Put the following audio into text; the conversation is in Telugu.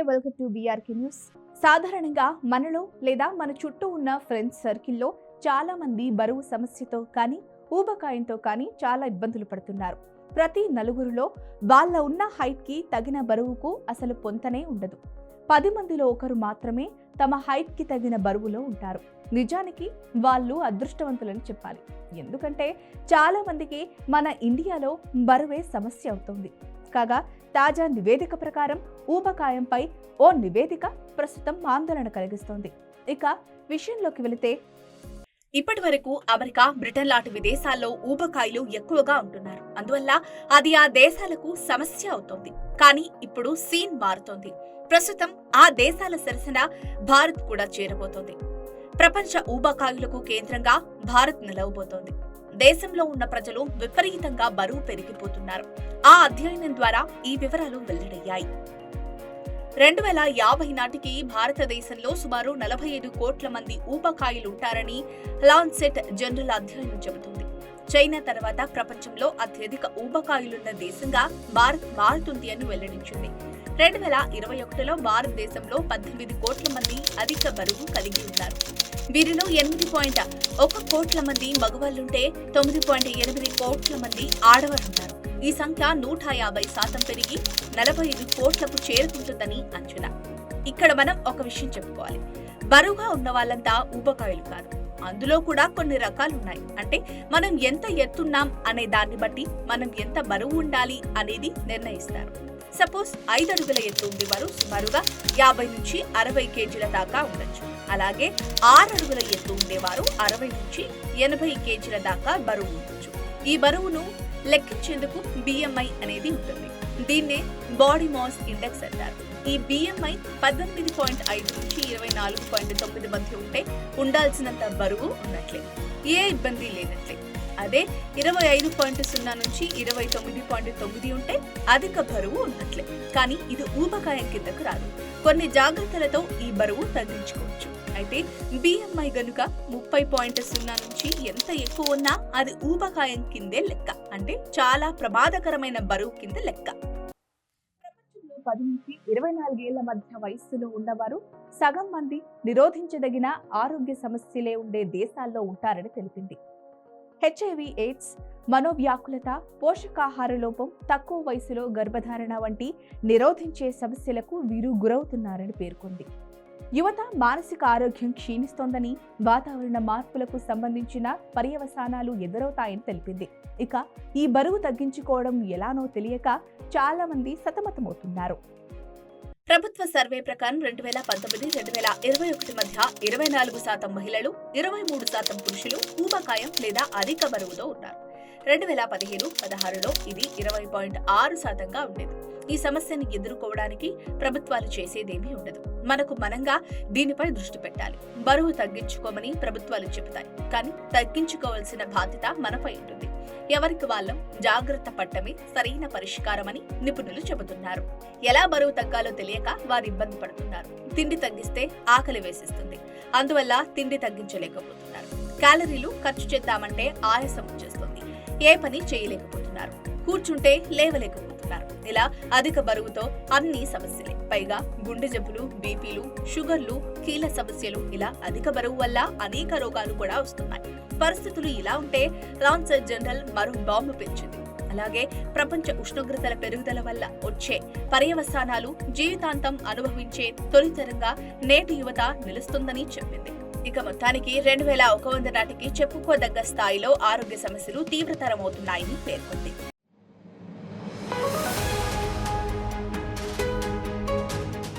Welcome to BRK news. సాధారణంగా మనలో లేదా మన చుట్టూ ఉన్న ఫ్రెండ్స్ సర్కిల్లో చాలా మంది బరువు సమస్యతో కానీ ఊబకాయంతో కానీ చాలా ఇబ్బందులు పడుతున్నారు. ప్రతి నలుగురిలో వాళ్ళ ఉన్న హైట్కి తగిన బరువుకు అసలు పొంతనే ఉండదు. 10 మందిలో ఒకరు మాత్రమే తమ హైట్కి తగిన బరువులో ఉంటారు. నిజానికి వాళ్ళు అదృష్టవంతులని చెప్పాలి. ఎందుకంటే చాలా మందికి మన ఇండియాలో బరువే సమస్య అవుతుంది. కాగా తాజా నివేదిక ప్రకారం ఊబకాయంపై ఓ నివేదిక ప్రస్తుతం ఆందోళన కలిగిస్తోంది. ఇక విషయంలోకి వెళితే, ఇప్పటి వరకు అమెరికా, బ్రిటన్ లాంటి విదేశాల్లో ఊబకాయలు ఎక్కువగా ఉంటున్నారు. అందువల్ల అది ఆ దేశాలకు సమస్య అవుతోంది. కానీ ఇప్పుడు సీన్ మారుతోంది. ప్రస్తుతం ఆ దేశాల సరసన భారత్ కూడా చేరబోతోంది. ప్రపంచ ఊబకాయులకు కేంద్రంగా భారత్ నిలవబోతోంది. దేశంలో ఉన్న ప్రజలు విపరీతంగా బరువు పెరిగిపోతున్నారు. ఆ అధ్యయనం ద్వారా ఈ వివరాలు వెల్లడయ్యాయి. 2050 నాటికి భారతదేశంలో సుమారు 45 కోట్ల మంది ఊబకాయులుంటారని లాన్సెట్ జనరల్ అధ్యయనం చెబుతుంది. చైనా తర్వాత ప్రపంచంలో అత్యధిక ఊబకాయులున్న దేశంగా భారత్ మారుతుంది అని వెల్లడించింది. 2021లో భారతదేశంలో 18 కోట్ల మంది అధిక బరువు కలిగి ఉన్నారు. వీరిలో 8.1 కోట్ల మంది మగవాళ్లుంటే 9.8 కోట్ల మంది ఆడవారున్నారు. ఈ సంఖ్య 150% పెరిగి 45 కోట్లకు చేరుకుంటుందని అంచనా. ఇక్కడ మనం ఒక విషయం చెప్పుకోవాలి. బరువుగా ఉన్న వాళ్ళంతా ఊబకాయులు కాదు. అందులో కూడా కొన్ని రకాలున్నాయి. అంటే మనం ఎంత ఎత్తున్నాం అనే దాన్ని బట్టి మనం ఎంత బరువు ఉండాలి అనేది నిర్ణయిస్తారు. సపోజ్ 5 అడుగుల ఎత్తు ఉండేవారు సుమారుగా 50 నుంచి 60 కేజీల దాకా ఉండొచ్చు. అలాగే 6 అడుగుల ఎత్తు ఉండేవారు 60 నుంచి 80 కేజీల దాకా బరువు ఉండొచ్చు. ఈ బరువును లెక్కించేందుకు BMI అనేది ఉంటుంది. దీన్నే బాడీ మాస్ ఇండెక్స్ అంటారు. ఈ BMI 18.5 నుంచి 24.9 మధ్య ఉంటే ఉండాల్సినంత బరువు ఉన్నట్లే, ఏ ఇబ్బంది లేనట్లే. అదే 25.0 నుంచి 29.9 ఉంటే అధిక బరువు ఉన్నట్లే. కానీ ఇది ఊబకాయం కిందకు రాదు. కొన్ని జాగ్రత్తలతో ఈ బరువు తగ్గించుకోవచ్చు. అయితే BMI గనుక 30.0 నుంచి ఎంత ఎక్కువ ఉన్నా అది ఊబకాయం కిందే లెక్క. అంటే చాలా ప్రమాదకరమైన బరువు కింద లెక్క. ప్రపంచంలో 10 నుంచి 24 ఏళ్ల మధ్య వయస్సులో ఉన్నవారు సగం మంది నిరోధించదగిన ఆరోగ్య సమస్యలే ఉండే దేశాల్లో ఉంటారని తెలిపింది. HIV, ఎయిడ్స్, మనోవ్యాకులత, పోషకాహార లోపం, తక్కువ వయసులో గర్భధారణ వంటి నిరోధించే సమస్యలకు వీరు గురవుతున్నారని పేర్కొంది. యువత మానసిక ఆరోగ్యం క్షీణిస్తోందని, వాతావరణ మార్పులకు సంబంధించిన పర్యవసానాలు ఎదురవుతాయని తెలిపింది. ఇక ఈ బరువు తగ్గించుకోవడం ఎలానో తెలియక చాలా మంది సతమతమవుతున్నారు. ప్రభుత్వ సర్వే ప్రకారం 2019-2021 మధ్య 24% మహిళలు, 23% పురుషులు ఊబకాయం లేదా అధిక బరువుతో ఉన్నారు. 2015-16లో ఇది 20.6%గా ఉండేది. ఈ సమస్యను ఎదుర్కోవడానికి ప్రభుత్వాలు చేసేదేమీ ఉండదు. మనకు మనంగా దీనిపై దృష్టి పెట్టాలి. బరువు తగ్గించుకోమని ప్రభుత్వాలు చెబుతాయి, కానీ తగ్గించుకోవాల్సిన బాధ్యత మనపై ఉంటుంది. ఎవరికి వాళ్ళం జాగ్రత్త పడటమే సరైన పరిష్కారమని నిపుణులు చెబుతున్నారు. ఎలా బరువు తగ్గాలో తెలియక వారు ఇబ్బంది పడుతున్నారు. తిండి తగ్గిస్తే ఆకలి వేసిస్తుంది. అందువల్ల తిండి తగ్గించలేకపోతున్నారు. క్యాలరీలు ఖర్చు చేద్దామంటే ఆయాసం వచ్చేస్తుంది. ఏ పని చేయలేకపోతున్నారు. కూర్చుంటే లేవలేకపోతున్నారు. ఇలా అధిక బరువుతో అన్ని సమస్యలే. పైగా గుండె జబ్బులు, బీపీలు, షుగర్లు, కీళ్ళ సమస్యలు, ఇలా అధిక బరువు వల్ల అనేక రోగాలు కూడా వస్తున్నాయి. పరిస్థితులు ఇలా ఉంటే లాన్సెట్ జనరల్ మరో బాంబు పెంచింది. అలాగే ప్రపంచ ఉష్ణోగ్రతల పెరుగుదల వల్ల వచ్చే పర్యవసానాలు జీవితాంతం అనుభవించే తొలితరంగా నేటి యువత నిలుస్తుందని చెప్పింది. ఇక మొత్తానికి 2100 నాటికి చెప్పుకోదగ్గ స్థాయిలో ఆరోగ్య సమస్యలు తీవ్రతరమవుతున్నాయని పేర్కొంది.